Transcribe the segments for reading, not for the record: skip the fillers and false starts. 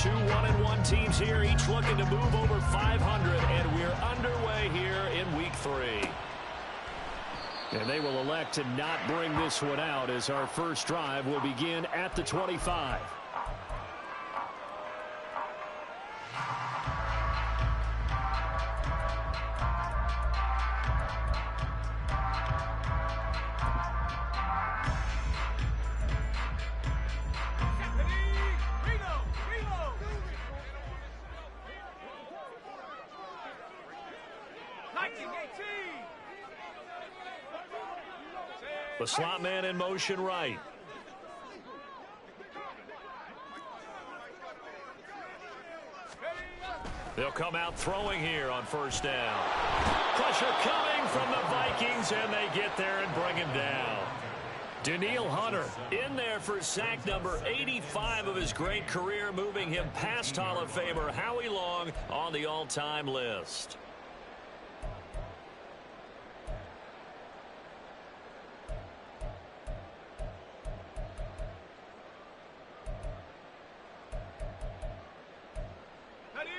Two 1-1 teams here, each looking to move over 500, and we're underway here in week 3. And they will elect to not bring this one out as our first drive will begin at the 25. The slot man in motion right. They'll come out throwing here on first down. Pressure coming from the Vikings, and they get there and bring him down. Danielle Hunter in there for sack number 85 of his great career, moving him past Hall of Famer Howie Long on the all-time list.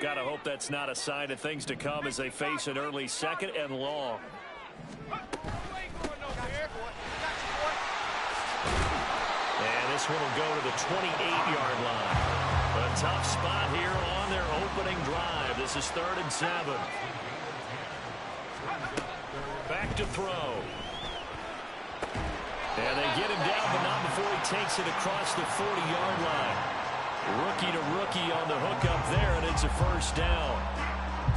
Gotta hope that's not a sign of things to come as they face an early second and long. And this one will go to the 28-yard line. A tough spot here on their opening drive. This is 3rd and 7. Back to throw. And they get him down, but not before he takes it across the 40-yard line. Rookie to rookie on the hook up there, and it's a first down.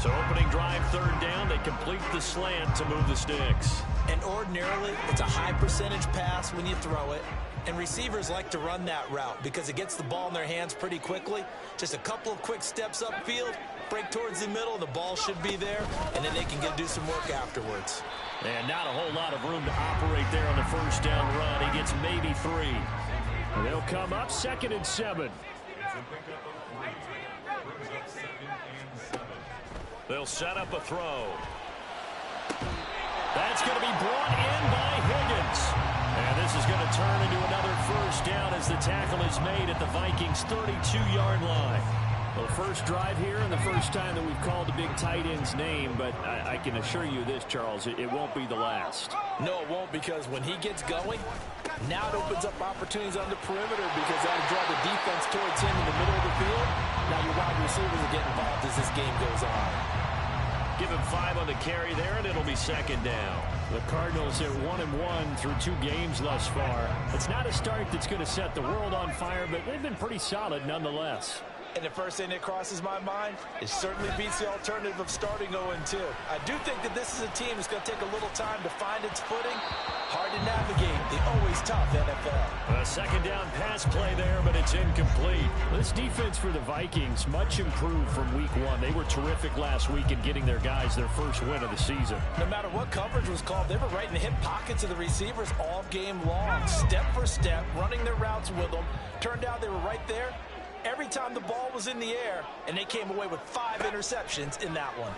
So opening drive, 3rd down. They complete the slant to move the sticks. And ordinarily, it's a high percentage pass when you throw it. And receivers like to run that route because it gets the ball in their hands pretty quickly. Just a couple of quick steps upfield, break towards the middle, the ball should be there, and then they can do some work afterwards. And not a whole lot of room to operate there on the first down run. He gets maybe 3. And they'll come up 2nd and 7. They'll set up a throw. That's going to be brought in by Higgins. And this is going to turn into another first down as the tackle is made at the Vikings' 32-yard line. Well, the first drive here and the first time that we've called the big tight end's name, but I can assure you this, Charles, it won't be the last. No, it won't, because when he gets going, now it opens up opportunities on the perimeter because that'll draw the defense towards him in the middle of the field. Now your wide receivers will get involved as this game goes on. Give him 5 on the carry there, and it'll be 2nd down. The Cardinals are 1-1 through 2 games thus far. It's not a start that's going to set the world on fire, but they've been pretty solid nonetheless. And the first thing that crosses my mind, it certainly beats the alternative of starting 0-2. I do think that this is a team that's going to take a little time to find its footing. Hard to navigate the always tough NFL. A 2nd down pass play there, but it's incomplete. This defense for the Vikings, much improved from week 1. They were terrific last week in getting their guys their first win of the season. No matter what coverage was called, they were right in the hip pockets of the receivers all game long. Step for step, running their routes with them. Turned out they were right there every time the ball was in the air, and they came away with 5 interceptions in that one.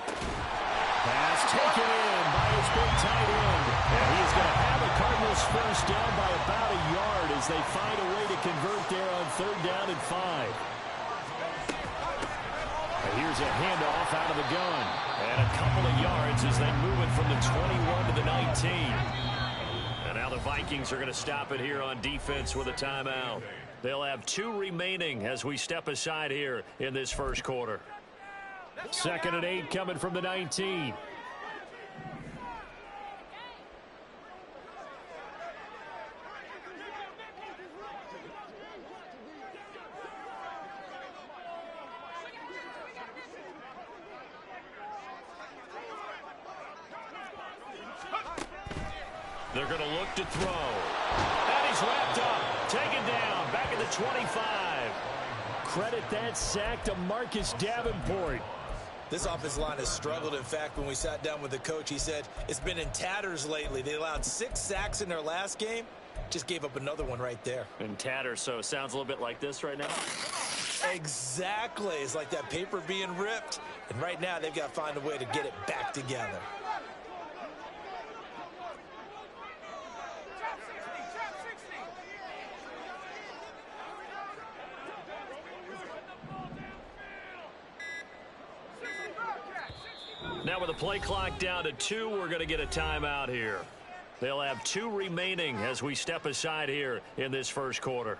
Pass taken in by his big tight end. And he is going to have the Cardinals first down by about a yard as they find a way to convert there on 3rd down and 5. And here's a handoff out of the gun. And a couple of yards as they move it from the 21 to the 19. And now the Vikings are going to stop it here on defense with a timeout. They'll have 2 remaining as we step aside here in this first quarter. 2nd and 8 coming from the 19. They're going to look to throw. And he's wrapped up. Taken down. Back at the 25. Credit that sack to Marcus Davenport. This offensive line has struggled. In fact, when we sat down with the coach, he said it's been in tatters lately. They allowed 6 sacks in their last game. Just gave up another one right there. In tatters, so it sounds a little bit like this right now. Exactly. It's like that paper being ripped. And right now, they've got to find a way to get it back together. Now with the play clock down to 2, we're going to get a timeout here. They'll have 2 remaining as we step aside here in this first quarter.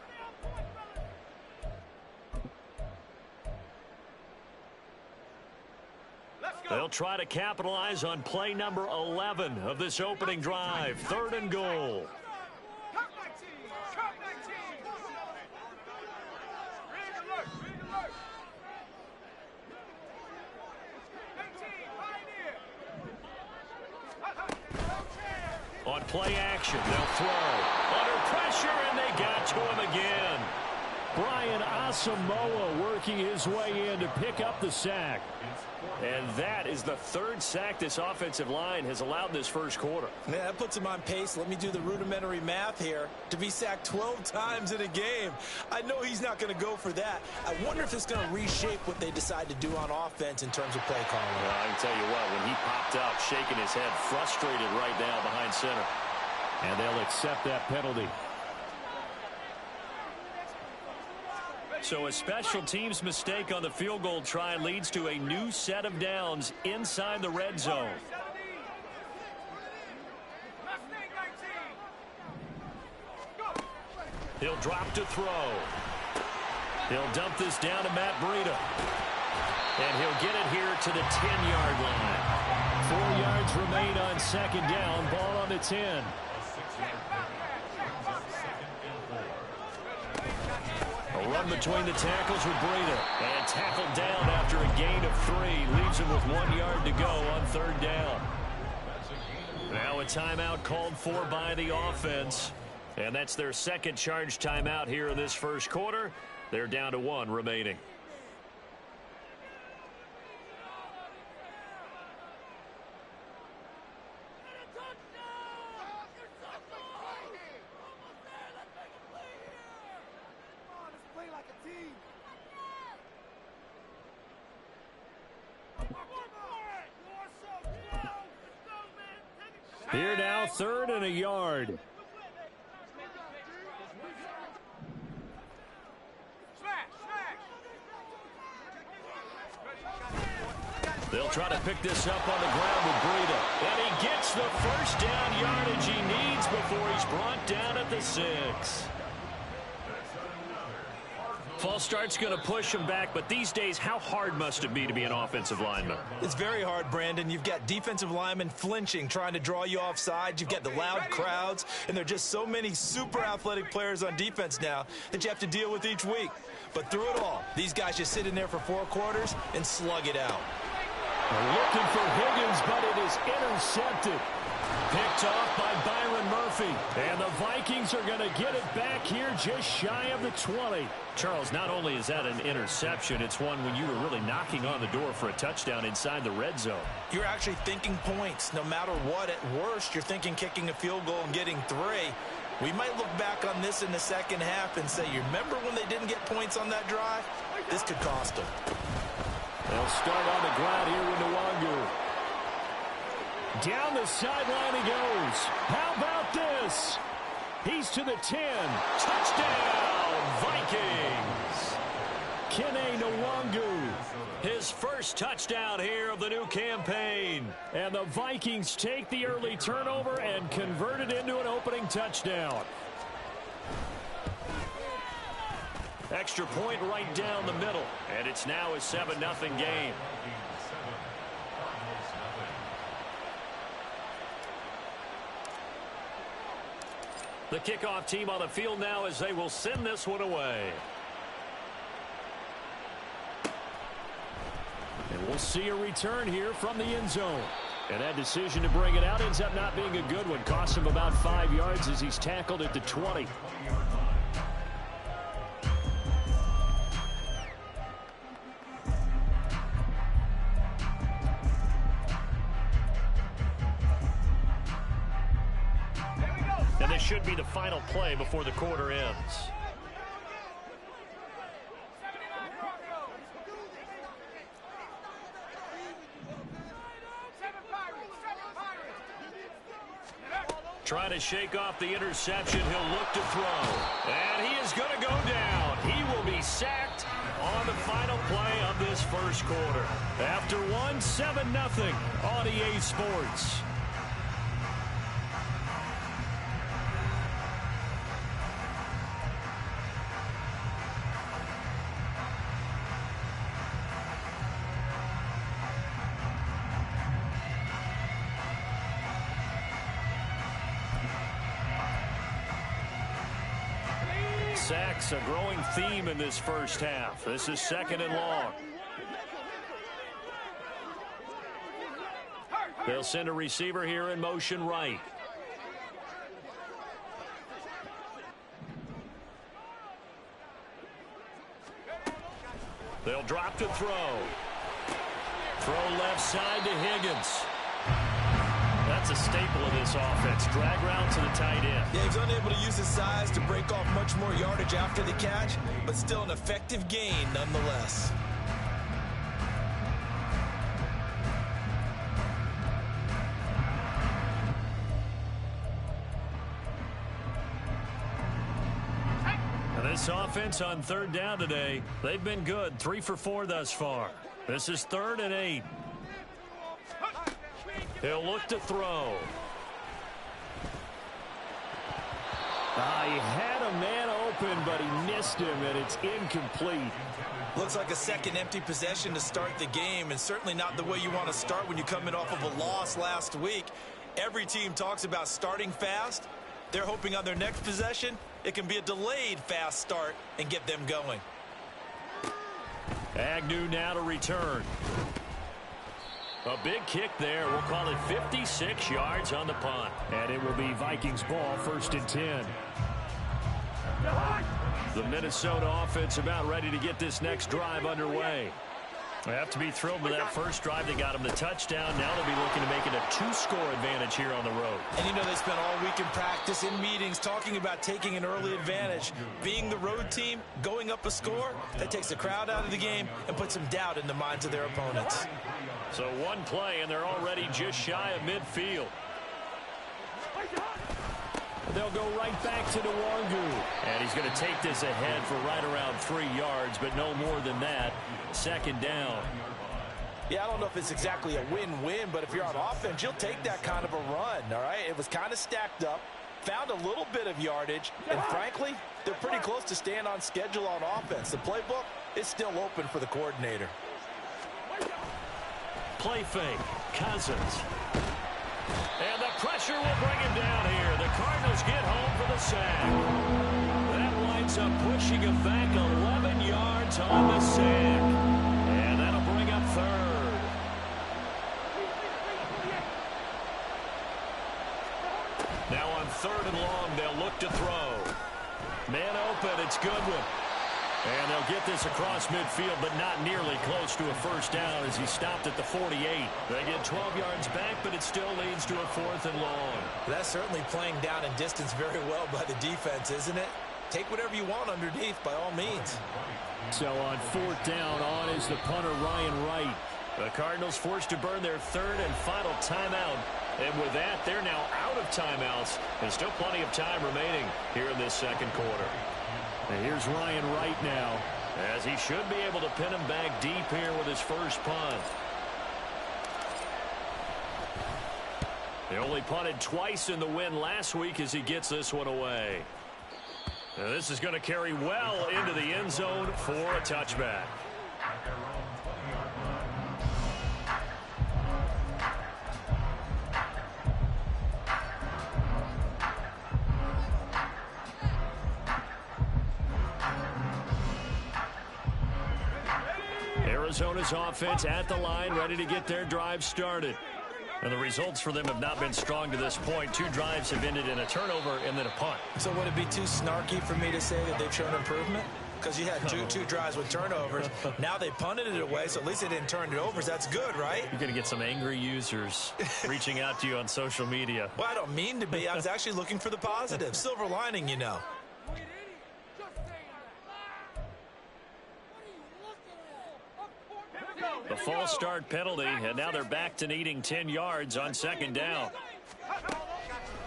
They'll try to capitalize on play number 11 of this opening drive. 3rd and goal. On play action, they'll throw. Under pressure, and they got to him again. Brian Asamoah working his way in to pick up the sack. And that is the 3rd sack this offensive line has allowed this first quarter. Man, that puts him on pace. Let me do the rudimentary math here. To be sacked 12 times in a game. I know he's not going to go for that. I wonder if it's going to reshape what they decide to do on offense in terms of play calling. Well, I can tell you what, when he popped up, shaking his head, frustrated right now behind center. And they'll accept that penalty. So a special teams mistake on the field goal try leads to a new set of downs inside the red zone. He'll drop to throw. He'll dump this down to Matt Breida. And he'll get it here to the 10-yard line. 4 yards remain on 2nd down. Ball on the 10. A run between the tackles with Breida. And tackled down after a gain of 3. Leaves him with 1 yard to go on 3rd down. Now a timeout called for by the offense. And that's their 2nd charge timeout here in this first quarter. They're down to 1 remaining. Here now, 3rd and a yard. They'll try to pick this up on the ground with Breida. And he gets the first down yardage he needs before he's brought down at the 6. False start's going to push him back, but these days, how hard must it be to be an offensive lineman? It's very hard, Brandon. You've got defensive linemen flinching, trying to draw you off sides. You've got the loud crowds, and there are just so many super athletic players on defense now that you have to deal with each week. But through it all, these guys just sit in there for 4 quarters and slug it out. Looking for Higgins, but it is intercepted. Picked off by Byron Murphy. And the Vikings are going to get it back here just shy of the 20. Charles, not only is that an interception, it's one when you were really knocking on the door for a touchdown inside the red zone. You're actually thinking points. No matter what, at worst, you're thinking kicking a field goal and getting 3. We might look back on this in the second half and say, you remember when they didn't get points on that drive? This could cost them. They'll start on the ground here with Nwangu. Down the sideline he goes. How about this? He's to the 10. Touchdown, Vikings! Kene Nwangu. His first touchdown here of the new campaign. And the Vikings take the early turnover and convert it into an opening touchdown. Extra point right down the middle. And it's now a 7-0 game. The kickoff team on the field now as they will send this one away. And we'll see a return here from the end zone. And that decision to bring it out ends up not being a good one. Costs him about 5 yards as he's tackled at the 20. And this should be the final play before the quarter ends. Trying to shake off the interception. He'll look to throw. And he is going to go down. He will be sacked on on the final play of this first quarter. After one, 7-0 on EA Sports. Sacks, a growing theme in this first half. This is 2nd and long. They'll send a receiver here in motion right. They'll drop to throw. Throw left side to Higgins. That's a staple of this offense. Drag route to the tight end. Yeah, he's unable to use his size to break off much more yardage after the catch, but still an effective gain nonetheless. And this offense on 3rd down today, they've been good. 3 for 4 thus far. This is 3rd and 8. He'll look to throw. He had a man open, but he missed him, and it's incomplete. Looks like a second empty possession to start the game, and certainly not the way you want to start when you come in off of a loss last week. Every team talks about starting fast. They're hoping on their next possession, it can be a delayed fast start and get them going. Agnew now to return. A big kick there. We'll call it 56 yards on the punt. And it will be Vikings ball, 1st and 10. The Minnesota offense about ready to get this next drive underway. They have to be thrilled with that first drive. They got them the touchdown. Now they'll be looking to make it a 2-score advantage here on the road. And you know they spent all week in practice, in meetings, talking about taking an early advantage. Being the road team, going up a score, that takes the crowd out of the game and puts some doubt in the minds of their opponents. So one play, and they're already just shy of midfield. They'll go right back to Nwangu. And he's going to take this ahead for right around 3 yards, but no more than that. 2nd down. Yeah, I don't know if it's exactly a win-win, but if you're on offense, you'll take that kind of a run, all right? It was kind of stacked up, found a little bit of yardage, and frankly, they're pretty close to staying on schedule on offense. The playbook is still open for the coordinator. Play fake. Cousins. And the pressure will bring him down here. The Cardinals get home for the sack. That winds up pushing him back 11 yards on the sack. And that'll bring up 3rd. Now on 3rd and long, they'll look to throw. Man open, it's Goodwin. And they'll get this across midfield, but not nearly close to a first down as he stopped at the 48. They get 12 yards back, but it still leads to a 4th and long. That's certainly playing down in distance very well by the defense, isn't it? Take whatever you want underneath by all means. So on 4th down, on is the punter Ryan Wright. The Cardinals forced to burn their 3rd and final timeout. And with that, they're now out of timeouts. There's still plenty of time remaining here in this 2nd quarter. And here's Ryan Wright now, as he should be able to pin him back deep here with his first punt. They only punted twice in the win last week as he gets this one away. And this is going to carry well into the end zone for a touchback. Arizona's offense at the line, ready to get their drive started. And the results for them have not been strong to this point. 2 drives have ended in a turnover and then a punt. So would it be too snarky for me to say that they've shown improvement? Because you had two drives with turnovers. Now they punted it away, so at least they didn't turn it over. So that's good, right? You're going to get some angry users reaching out to you on social media. Well, I don't mean to be. I was actually looking for the positive. Silver lining, you know. The false start penalty, and now they're back to needing 10 yards on 2nd down.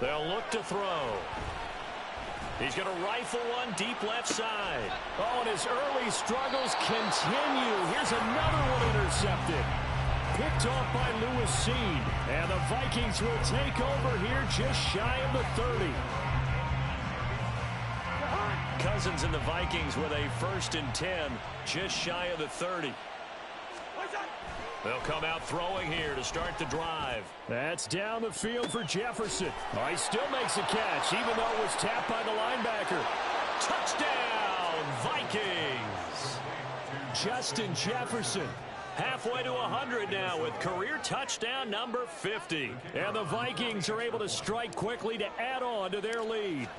They'll look to throw. He's going to rifle one deep left side. Oh, and his early struggles continue. Here's another one intercepted. Picked off by Lewis Seen. And the Vikings will take over here just shy of the 30. Cousins and the Vikings with a 1st and 10, just shy of the 30. They'll come out throwing here to start the drive. That's down the field for Jefferson. Oh, he still makes a catch, even though it was tapped by the linebacker. Touchdown, Vikings! Justin Jefferson. Halfway to 100 now with career touchdown number 50. And the Vikings are able to strike quickly to add on to their lead.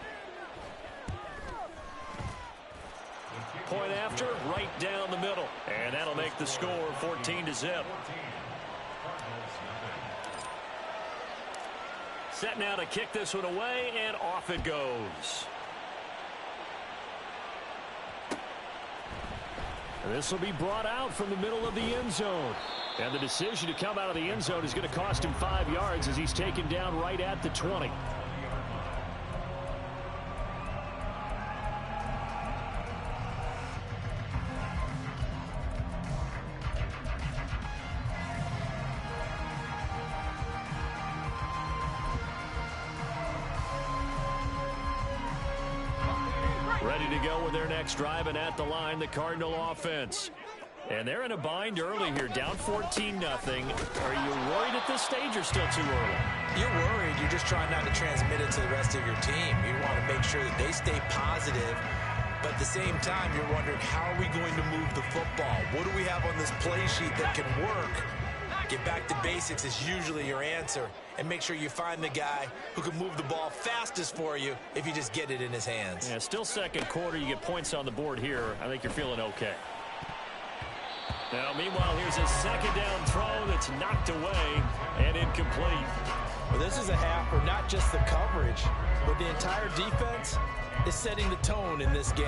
Point after, right down the middle. And that'll make the score 14-0. Set now to kick this one away, and off it goes. And this will be brought out from the middle of the end zone. And the decision to come out of the end zone is going to cost him 5 yards as he's taken down right at the 20. Ready to go with their next drive, and at the line, the Cardinal offense. And they're in a bind early here, down 14-0. Are you worried at this stage or still too early? You're worried. You're just trying not to transmit it to the rest of your team. You want to make sure that they stay positive, but at the same time, you're wondering, how are we going to move the football? What do we have on this play sheet that can work? Get back to basics is usually your answer, and make sure you find the guy who can move the ball fastest for you if you just get it in his hands. Yeah, still second quarter. You get points on the board here. I think you're feeling okay. Now, meanwhile, here's a second down throw that's knocked away and incomplete. Well, this is a half where not just the coverage, but the entire defense is setting the tone in this game.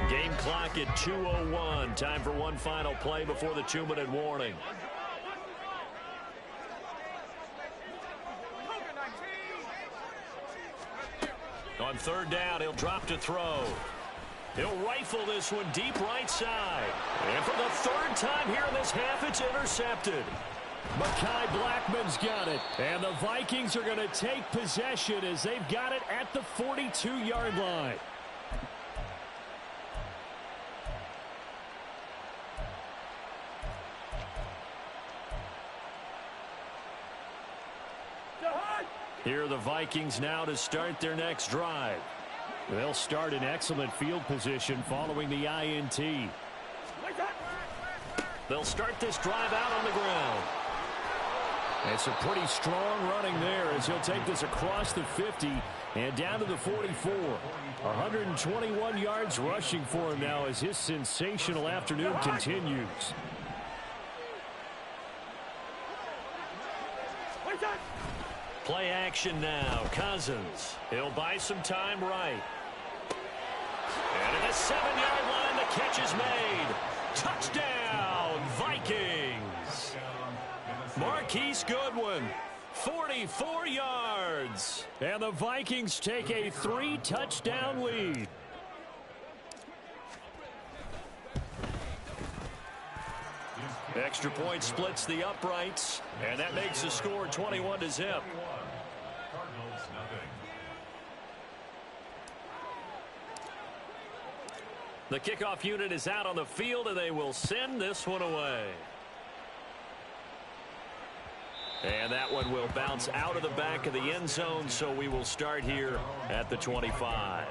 Game clock at 2:01. Time for one final play before the 2-minute warning. On third down, he'll drop to throw. He'll rifle this one deep right side. And for the third time here in this half, it's intercepted. Mekhi Blackman's got it. And the Vikings are going to take possession as they've got it at the 42-yard line. Here are the Vikings now to start their next drive. They'll start in excellent field position following the INT. They'll start this drive out on the ground. It's a pretty strong running there as he'll take this across the 50 and down to the 44. 121 yards rushing for him now as his sensational afternoon continues. Play action now. Cousins. He'll buy some time right. And at the 7-yard line, the catch is made. Touchdown, Vikings. Marquise Goodwin, 44 yards. And the Vikings take a 3-touchdown lead. Extra point splits the uprights, and that makes the score 21-0. The kickoff unit is out on the field, and they will send this one away. And that one will bounce out of the back of the end zone, so we will start here at the 25.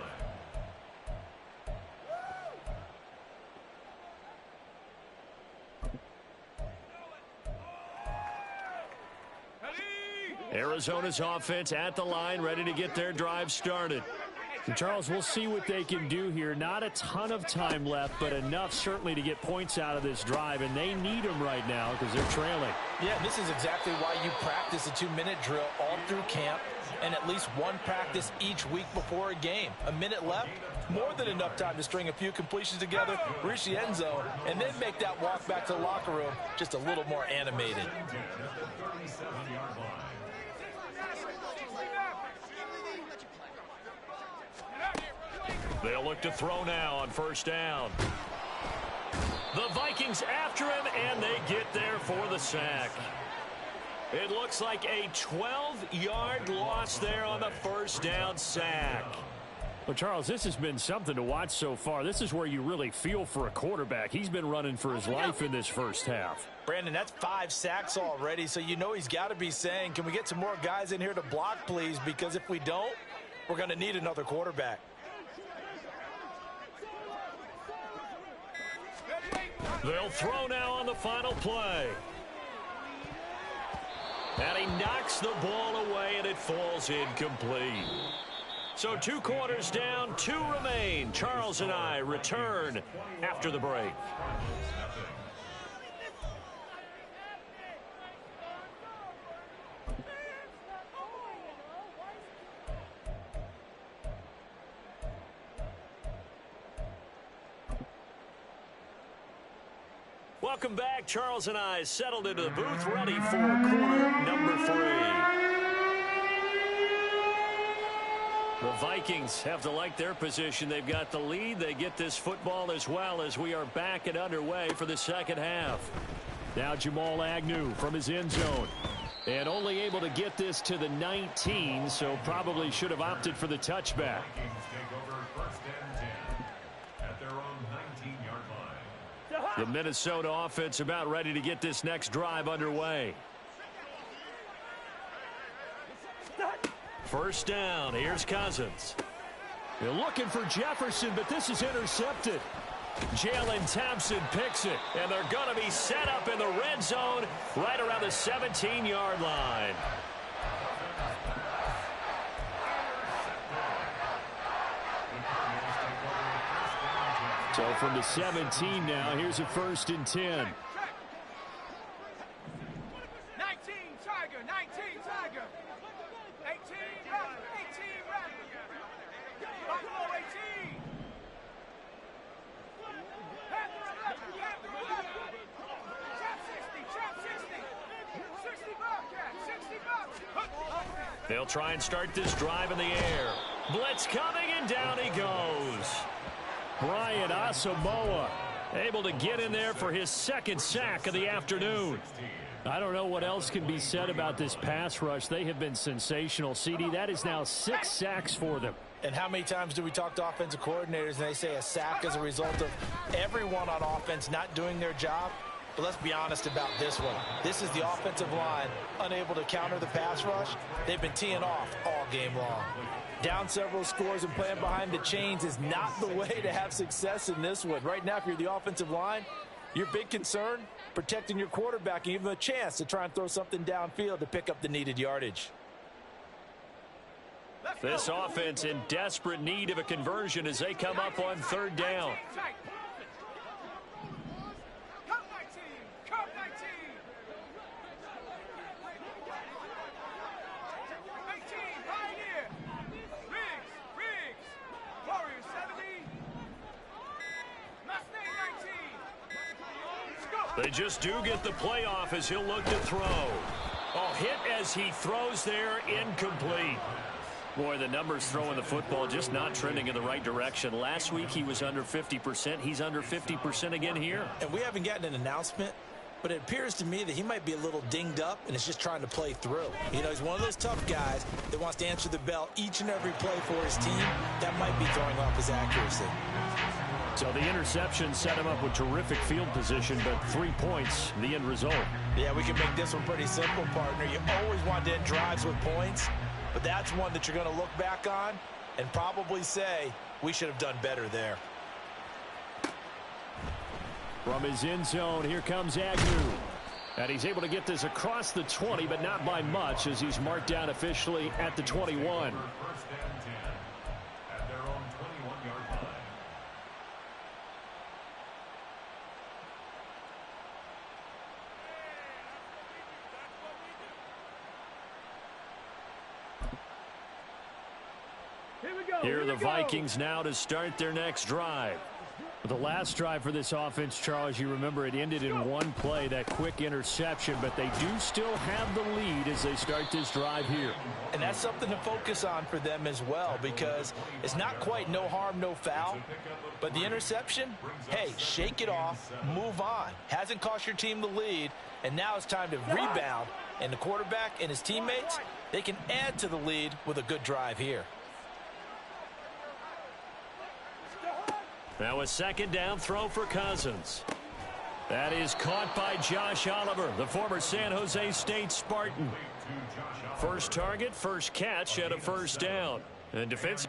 Arizona's offense at the line, ready to get their drive started. And Charles, we'll see what they can do here. Not a ton of time left, but enough certainly to get points out of this drive, and they need them right now because they're trailing. Yeah, this is exactly why you practice a 2-minute drill all through camp and at least one practice each week before a game. A minute left, more than enough time to string a few completions together, reach the end zone, and then make that walk back to the locker room just a little more animated. They'll look to throw now on first down. The Vikings after him, and they get there for the sack. It looks like a 12-yard loss there on the first down sack. Well, Charles, this has been something to watch so far. This is where you really feel for a quarterback. He's been running for his life in this first half. Brandon, that's 5 sacks already, so you know he's got to be saying, can we get some more guys in here to block, please? Because if we don't, we're going to need another quarterback. They'll throw now on the final play. And he knocks the ball away, and it falls incomplete. So 2 quarters down, 2 remain. Charles and I return after the break. Welcome back. Charles and I settled into the booth, ready for quarter number 3. The Vikings have to like their position. They've got the lead. They get this football as well as we are back and underway for the second half. Now Jamal Agnew from his end zone. And only able to get this to the 19, so probably should have opted for the touchback. The Minnesota offense about ready to get this next drive underway. First down. Here's Cousins. They're looking for Jefferson, but this is intercepted. Jalen Thompson picks it, and they're going to be set up in the red zone right around the 17-yard line. So from the 17 now, here's a 1st and 10. 19 Tiger, 19 Tiger. 18 Raptor, 18 Raptor. Buffalo 18. Panther 11, Panther 11. Chop 60, 60. 60 Bobcat, 60 Bobcat. They'll try and start this drive in the air. Blitz coming, and down he goes. Brian Asamoah able to get in there for his 2nd sack of the afternoon. I don't know what else can be said about this pass rush. They have been sensational. CD, that is now 6 sacks for them. And how many times do we talk to offensive coordinators and they say a sack is a result of everyone on offense not doing their job? But let's be honest about this one. This is the offensive line unable to counter the pass rush. They've been teeing off all game long. Down several scores and playing behind the chains is not the way to have success in this one. Right now, if you're the offensive line, your big concern, protecting your quarterback and give him a chance to try and throw something downfield to pick up the needed yardage. This offense in desperate need of a conversion as they come up on 3rd down. They just do get the playoff as he'll look to throw. Oh, hit as he throws there, incomplete. Boy, the numbers throwing the football just not trending in the right direction. Last week he was under 50%. He's under 50% again here. And we haven't gotten an announcement, but it appears to me that he might be a little dinged up and is just trying to play through. You know, he's one of those tough guys that wants to answer the bell each and every play for his team. That might be throwing off his accuracy. So the interception set him up with terrific field position, but 3 points, the end result. Yeah, we can make this one pretty simple, partner. You always want to end drives with points, but that's one that you're going to look back on and probably say, we should have done better there. From his end zone, here comes Agnew. And he's able to get this across the 20, but not by much as he's marked down officially at the 21. Here are the Vikings now to start their next drive. The last drive for this offense, Charles, you remember it ended in one play, that quick interception, but they do still have the lead as they start this drive here. And that's something to focus on for them as well, because it's not quite no harm, no foul. But the interception, hey, shake it off, move on. Hasn't cost your team the lead, and now it's time to rebound. And the quarterback and his teammates, they can add to the lead with a good drive here. Now a second down throw for Cousins. That is caught by Josh Oliver, the former San Jose State Spartan. First target, first catch at a first down. And defense.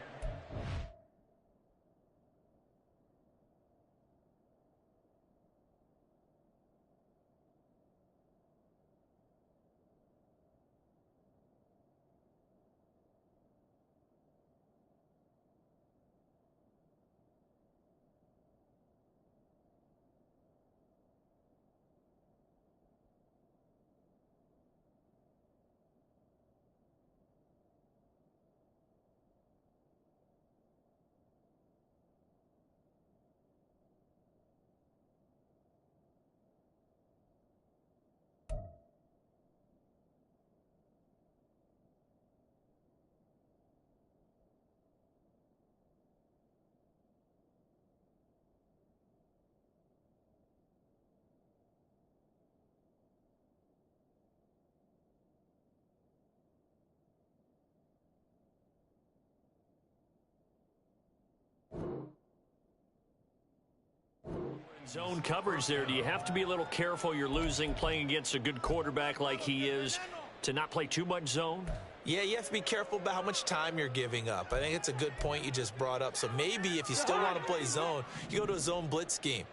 Zone coverage there. Do you have to be a little careful? You're losing playing against a good quarterback like he is to not play too much zone? Yeah, you have to be careful about how much time you're giving up. I think it's a good point you just brought up. So maybe if you still want to play zone, you go to a zone blitz scheme.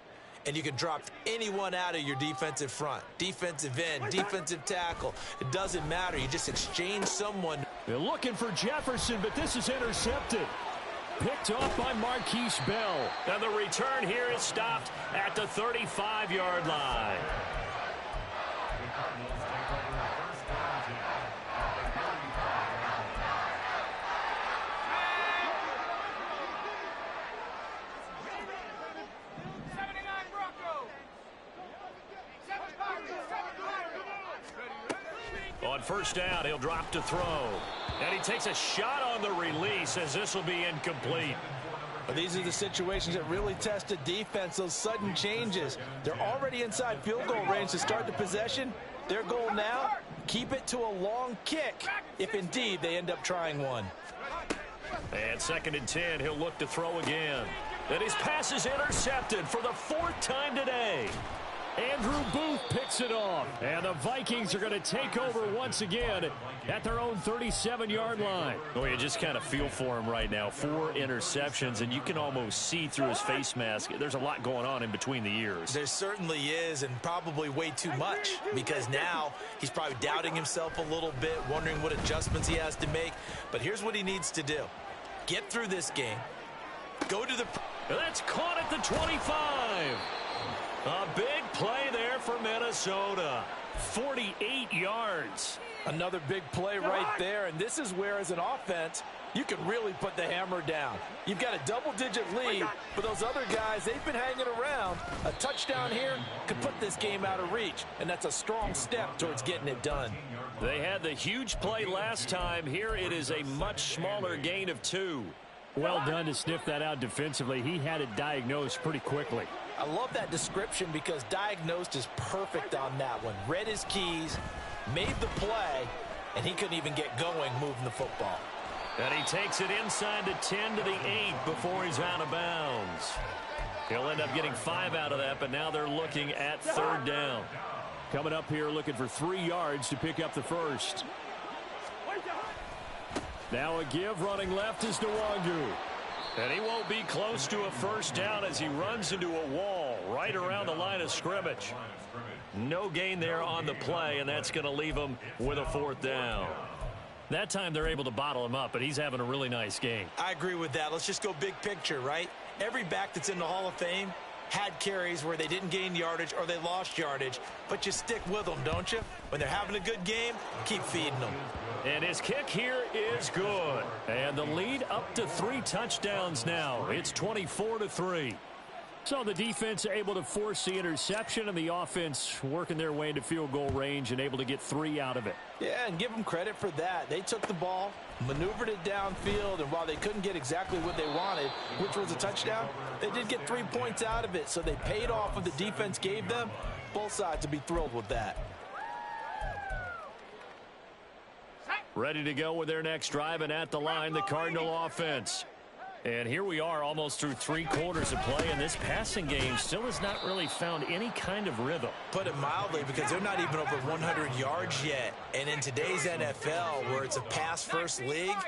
And you can drop anyone out of your defensive front. Defensive end, defensive tackle. It doesn't matter. You just exchange someone. They're looking for Jefferson, but this is intercepted. Picked off by Marquise Bell. And the return here is stopped at the 35-yard line. On first down, he'll drop to throw. And he takes a shot on the release as this will be incomplete. Well, these are the situations that really test a defense, those sudden changes. They're already inside field goal range to start the possession. Their goal now, keep it to a long kick, if indeed they end up trying one. And 2nd and 10, he'll look to throw again. And his pass is intercepted for the 4th time today. Andrew Booth picks it off. And the Vikings are going to take over once again at their own 37-yard line. Oh, you just kind of feel for him right now. 4 interceptions, and you can almost see through his face mask. There's a lot going on in between the ears. There certainly is, and probably way too much, because now he's probably doubting himself a little bit, wondering what adjustments he has to make. But here's what he needs to do. Get through this game. Go to the... That's caught at the 25. A big play there for Minnesota. 48 yards. Another big play right there, and this is where, as an offense, you can really put the hammer down. You've got a double-digit lead, but those other guys, they've been hanging around. A touchdown here could put this game out of reach, and that's a strong step towards getting it done. They had the huge play last time. Here it is a much smaller gain of 2. Well done to sniff that out defensively. He had it diagnosed pretty quickly. I love that description because diagnosed is perfect on that one. Read his keys, made the play, and he couldn't even get going moving the football. And he takes it inside the 10 to the 8 before he's out of bounds. He'll end up getting 5 out of that, but now they're looking at 3rd down. Coming up here looking for 3 yards to pick up the first. Now a give, running left is Nwangu. And he won't be close to a first down as he runs into a wall right around the line of scrimmage. No gain there on the play, and that's going to leave him with a 4th down. That time they're able to bottle him up, but he's having a really nice game. I agree with that. Let's just go big picture, right? Every back that's in the Hall of Fame had carries where they didn't gain yardage or they lost yardage, but you stick with them, don't you? When they're having a good game, keep feeding them. And his kick here is good. And the lead up to 3 touchdowns now. It's 24-3. So the defense able to force the interception, and the offense working their way into field goal range and able to get 3 out of it. Yeah, and give them credit for that. They took the ball, maneuvered it downfield, and while they couldn't get exactly what they wanted, which was a touchdown, they did get 3 points out of it, so they paid off what the defense gave them. Both sides to be thrilled with that. Ready to go with their next drive, and at the line, the Cardinal offense. And here we are almost through 3 quarters of play, and this passing game still has not really found any kind of rhythm. Put it mildly, because they're not even over 100 yards yet. And in today's NFL, where it's a pass-first league,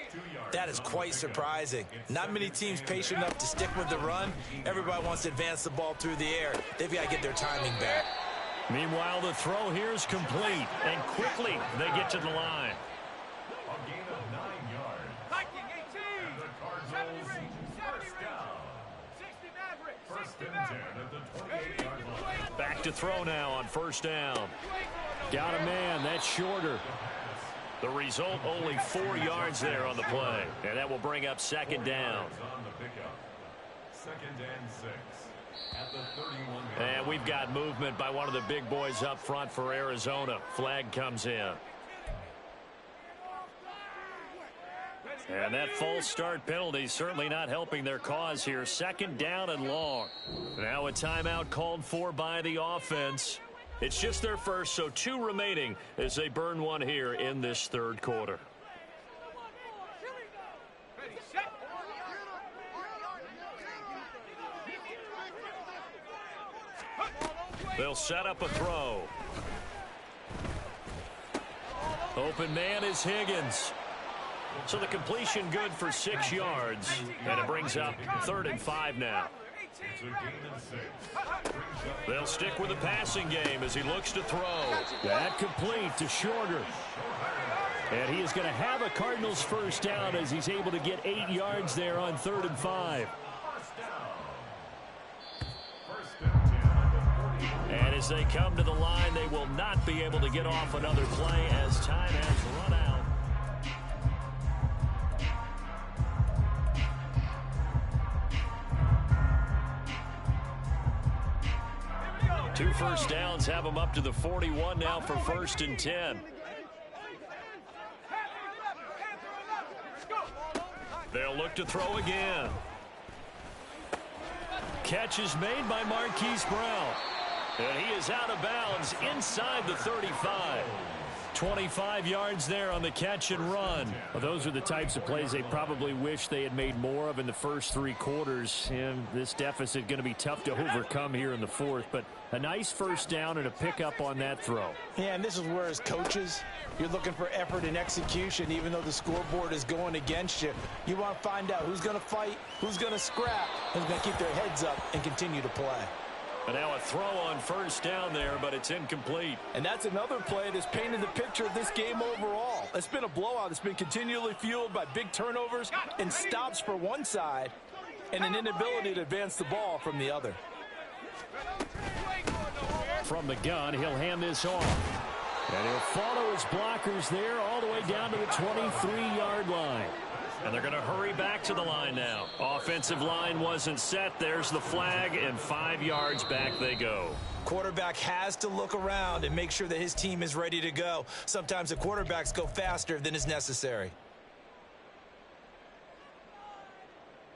that is quite surprising. Not many teams patient enough to stick with the run. Everybody wants to advance the ball through the air. They've got to get their timing back. Meanwhile, the throw here is complete, and quickly they get to the line. Back to throw now on first down. Got a man. That's shorter. The result, only 4 yards there on the play. And that will bring up second down. And we've got movement by one of the big boys up front for Arizona. Flag comes in. And that false start penalty certainly not helping their cause here. Second down and long. Now a timeout called for by the offense. It's just their first, so 2 remaining as they burn one here in this third quarter. They'll set up a throw. Open man is Higgins. So the completion good for 6 yards, and it brings up 3rd and 5 now. They'll stick with the passing game as he looks to throw. That complete to Shorter. And he is going to have a Cardinals first down as he's able to get 8 yards there on 3rd and 5. And as they come to the line, they will not be able to get off another play as time has run out. 2 first downs have them up to the 41 now for 1st and 10. They'll look to throw again. Catch is made by Marquise Brown. And he is out of bounds inside the 35. 25 yards there on the catch and run. Well, those are the types of plays they probably wish they had made more of in the first 3 quarters. And this deficit going to be tough to overcome here in the 4th. But a nice first down and a pickup on that throw. Yeah, and this is where as coaches, you're looking for effort and execution. Even though the scoreboard is going against you, you want to find out who's going to fight, who's going to scrap, who's going to keep their heads up and continue to play. And now a throw on first down there, but it's incomplete. And that's another play that's painted the picture of this game overall. It's been a blowout. It's been continually fueled by big turnovers and stops for one side and an inability to advance the ball from the other. From the gun, he'll hand this off. And he'll follow his blockers there all the way down to the 23-yard line. And they're going to hurry back to the line now. Offensive line wasn't set. There's the flag, and 5 yards back they go. Quarterback has to look around and make sure that his team is ready to go. Sometimes the quarterbacks go faster than is necessary.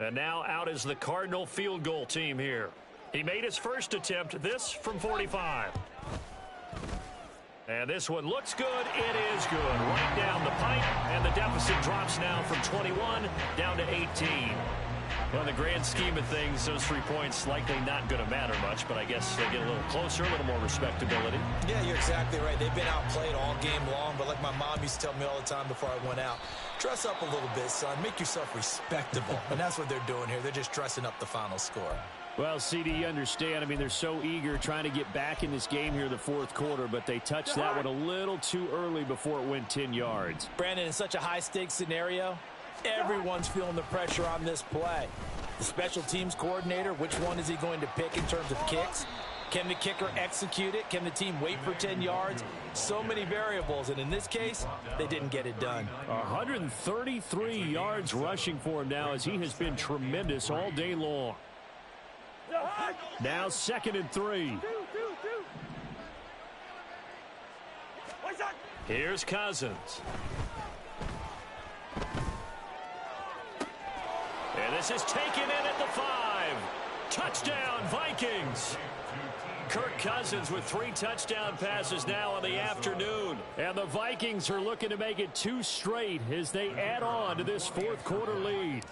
And now out is the Cardinal field goal team here. He made his first attempt, this from 45. And this one looks good. It is good. Right down the pipe. And the deficit drops now from 21 down to 18. Well, in the grand scheme of things, those 3 points likely not going to matter much, but I guess they get a little closer, a little more respectability. Yeah, you're exactly right. They've been outplayed all game long, but like my mom used to tell me all the time before I went out, dress up a little bit, son. Make yourself respectable. And that's what they're doing here. They're just dressing up the final score. Well, CD, you understand. I mean, they're so eager trying to get back in this game here in the 4th quarter, but they touched that one a little too early before it went 10 yards. Brandon, in such a high-stakes scenario, everyone's feeling the pressure on this play. The special teams coordinator, which one is he going to pick in terms of kicks? Can the kicker execute it? Can the team wait for 10 yards? So many variables, and in this case, they didn't get it done. 133 yards rushing for him now as he has been tremendous all day long. Now 2nd and 3. Here's Cousins. And this is taken in at the 5. Touchdown, Vikings. Kirk Cousins with 3 touchdown passes now on the afternoon. And the Vikings are looking to make it 2 straight as they add on to this 4th quarter lead.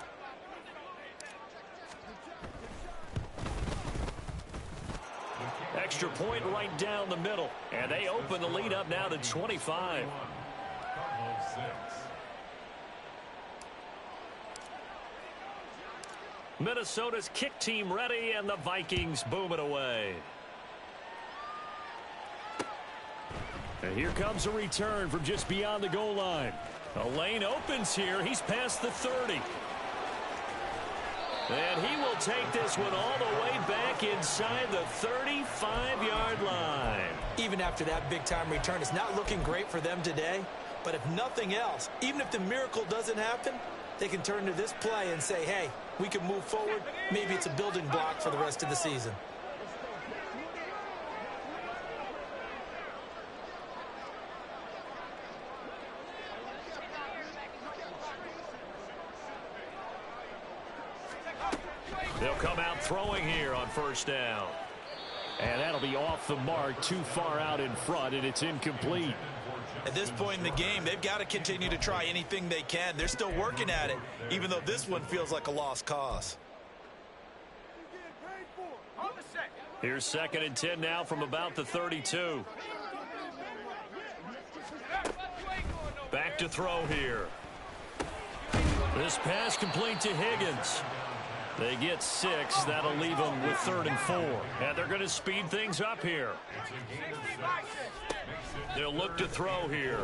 Extra point right down the middle. And they open the lead up now to 25. Minnesota's kick team ready, and the Vikings boom it away. And here comes a return from just beyond the goal line. A lane opens here. He's past the 30. And he will take this one all the way back inside the 35-yard line. Even after that big-time return, it's not looking great for them today. But if nothing else, even if the miracle doesn't happen, they can turn to this play and say, hey, we can move forward. Maybe it's a building block for the rest of the season. They'll come out throwing here on 1st down. And that'll be off the mark, too far out in front, and it's incomplete. At this point in the game, they've got to continue to try anything they can. They're still working at it, even though this one feels like a lost cause. Here's 2nd and 10 now from about the 32. Back to throw here. This pass complete to Higgins. They get 6. That'll leave them with 3rd and 4. And they're going to speed things up here. They'll look to throw here.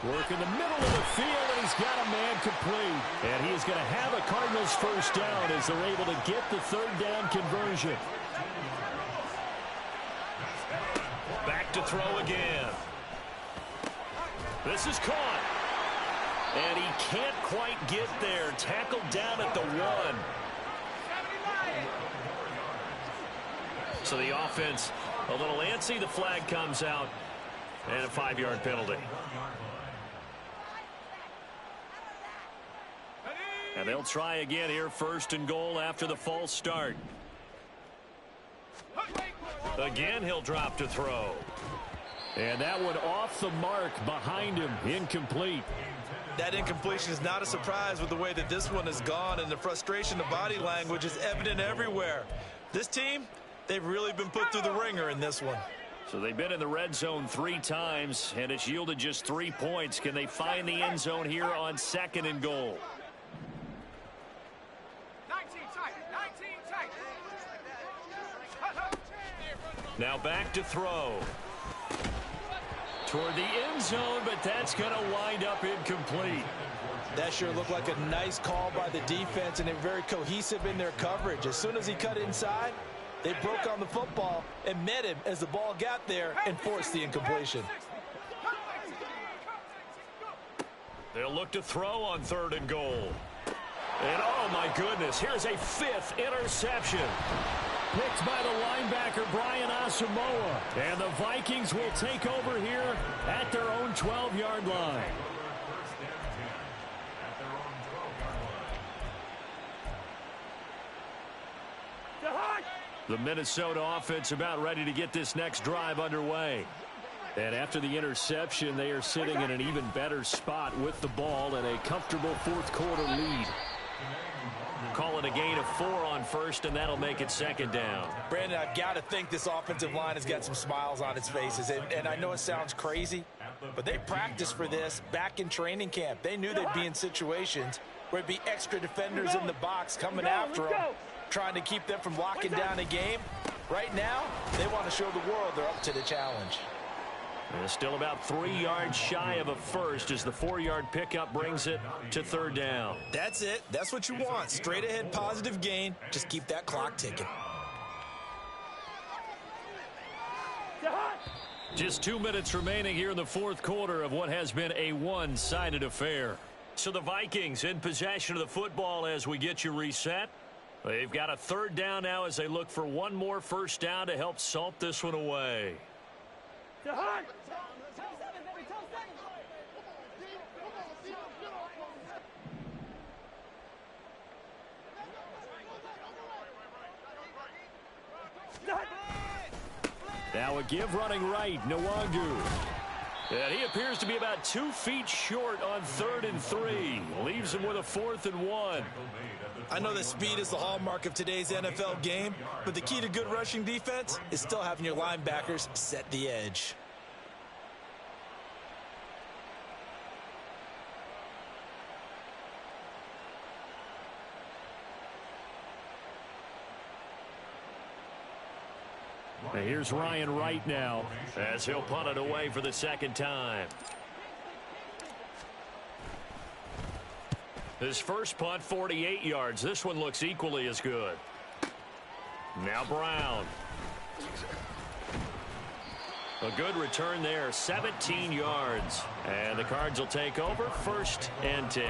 Work in the middle of the field, and he's got a man complete. And he is going to have a Cardinals 1st down as they're able to get the 3rd down conversion. Back to throw again. This is caught. And he can't quite get there. Tackled down at the 1. So the offense a little antsy. The flag comes out. And a 5-yard penalty. And they'll try again here. 1st and goal after the false start. Again, he'll drop to throw. And that one off the mark behind him. Incomplete. That incompletion is not a surprise with the way that this one has gone, and the frustration of body language is evident everywhere. This team, they've really been put through the ringer in this one. So they've been in the red zone 3 times, and it's yielded just 3 points. Can they find the end zone here on 2nd and goal? 19 tight, 19 tight. Now back to throw. Toward the end zone, but that's going to wind up incomplete. That sure looked like a nice call by the defense, and they're very cohesive in their coverage. As soon as he cut inside, they broke on the football and met him as the ball got there and forced the incompletion. They'll look to throw on 3rd and goal. And oh my goodness, here's a 5th interception. Picked by the linebacker, Brian Asamoah. And the Vikings will take over here at their own 12-yard line. The Minnesota offense about ready to get this next drive underway. And after the interception, they are sitting in an even better spot with the ball and a comfortable 4th quarter lead. Call it a gain of 4 on 1st, and that'll make it 2nd down. Brandon, I've got to think this offensive line has got some smiles on its faces. And I know it sounds crazy, but they practiced for this back in training camp. They knew they'd be in situations where it'd be extra defenders in the box coming after them, trying to keep them from locking down a game. Right now, they want to show the world they're up to the challenge. And still about 3 yards shy of a first as the 4-yard pickup brings it to 3rd down. That's it. That's what you want. Straight ahead positive gain. Just keep that clock ticking. Just 2 minutes remaining here in the fourth quarter of what has been a one-sided affair. So the Vikings in possession of the football as we get you reset. They've got a third down now as they look for one more first down to help salt this one away. Now a give running right, Nwangu. And he appears to be about 2 feet short on 3rd and 3. Leaves him with a 4th and 1. I know that speed is the hallmark of today's NFL game, but the key to good rushing defense is still having your linebackers set the edge. Here's Ryan Wright now as he'll punt it away for the second time. His first punt, 48 yards. This one looks equally as good. Now Brown. A good return there, 17 yards. And the Cards will take over, 1st and 10.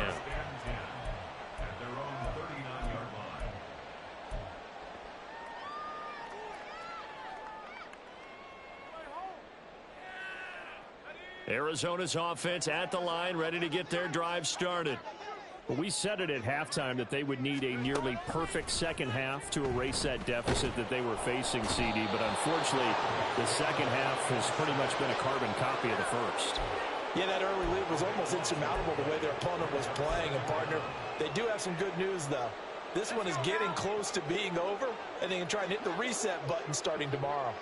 Arizona's offense at the line, ready to get their drive started. Well, we said it at halftime that they would need a nearly perfect second half to erase that deficit that they were facing, CD. But unfortunately, the second half has pretty much been a carbon copy of the first. Yeah, that early lead was almost insurmountable the way their opponent was playing. And, partner, they do have some good news, though. This one is getting close to being over, and they can try and hit the reset button starting tomorrow.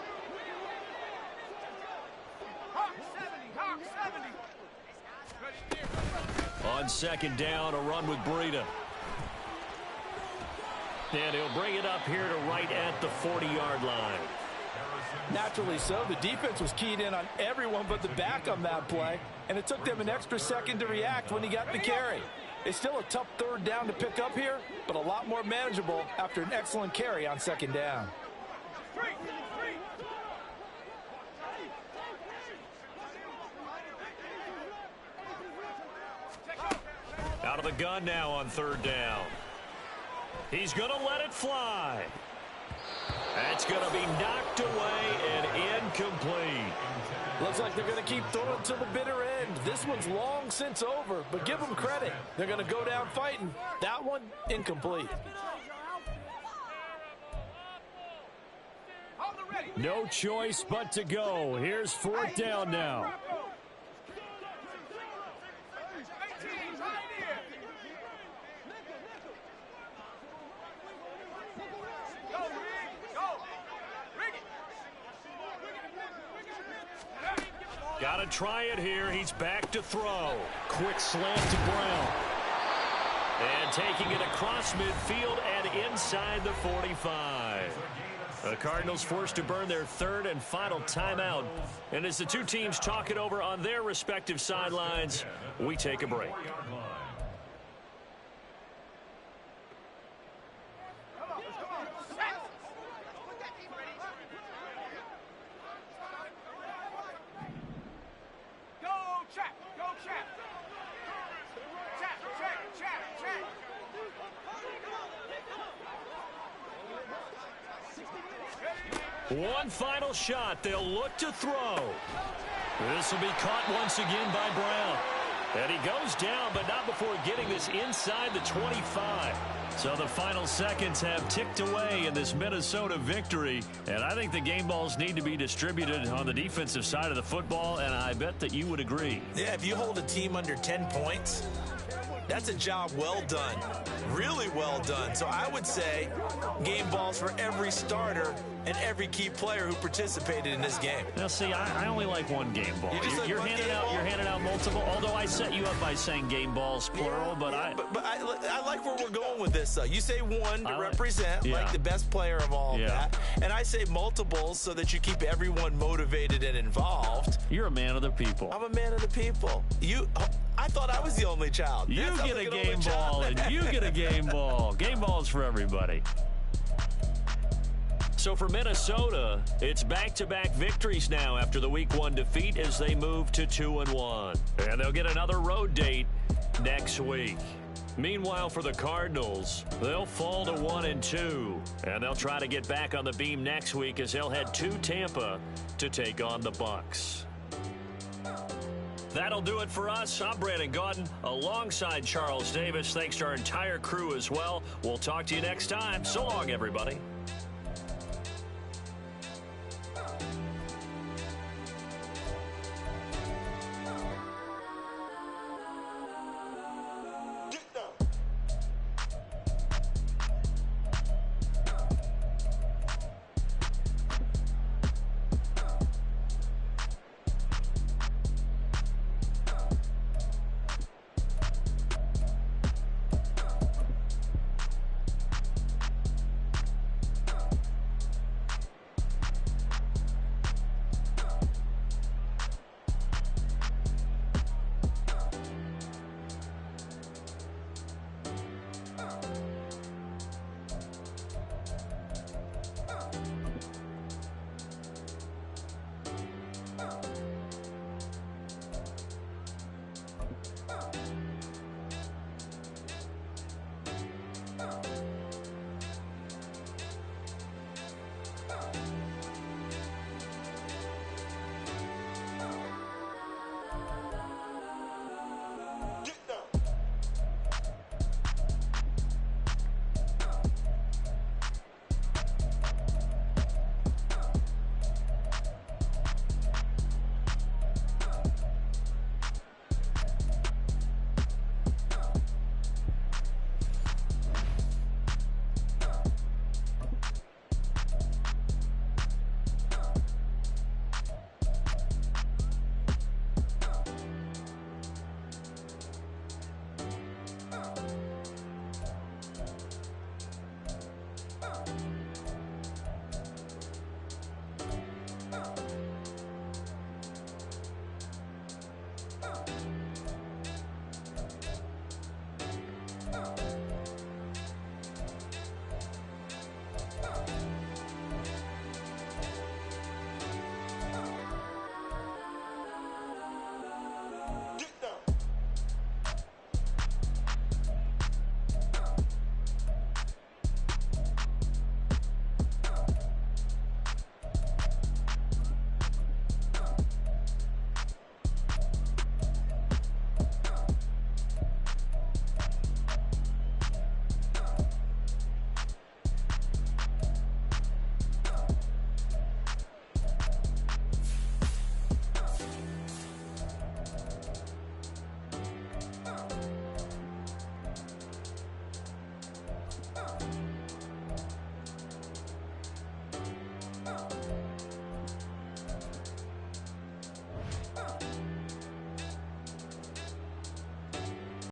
On second down, a run with Breida. And he'll bring it up here to right at the 40-yard line. Naturally so. The defense was keyed in on everyone but the back on that play, and it took them an extra second to react when he got the carry. It's still a tough third down to pick up here, but a lot more manageable after an excellent carry on second down. Out of the gun now on third down. He's going to let it fly. That's going to be knocked away and incomplete. Looks like they're going to keep throwing to the bitter end. This one's long since over, but give them credit. They're going to go down fighting. That one, incomplete. No choice but to go. Here's 4th down now. Got to try it here. He's back to throw. Quick slant to Brown. And taking it across midfield and inside the 45. The Cardinals forced to burn their 3rd and final timeout. And as the two teams talk it over on their respective sidelines, we take a break. One final shot. They'll look to throw. This will be caught once again by Brown. And he goes down, but not before getting this inside the 25. So the final seconds have ticked away in this Minnesota victory. And I think the game balls need to be distributed on the defensive side of the football, and I bet that you would agree. Yeah, if you hold a team under 10 points, that's a job well done. Really well done. So I would say game balls for every starter and every key player who participated in this game. Now, see, I only like one game ball. You're handing out multiple. Although I set you up by saying game balls plural, but I like where we're going with this. You say one to represent like the best player of all of that, and I say multiples so that you keep everyone motivated and involved. You're a man of the people. I'm a man of the people. I thought I was the only child. You get a game ball, and you get a game ball. Game balls for everybody. So for Minnesota, it's back-to-back victories now after the Week 1 defeat as they move to 2-1. And they'll get another road date next week. Meanwhile, for the Cardinals, they'll fall to 1-2. And they'll try to get back on the beam next week as they'll head to Tampa to take on the Bucs. That'll do it for us. I'm Brandon Gaudin alongside Charles Davis. Thanks to our entire crew as well. We'll talk to you next time. So long, everybody.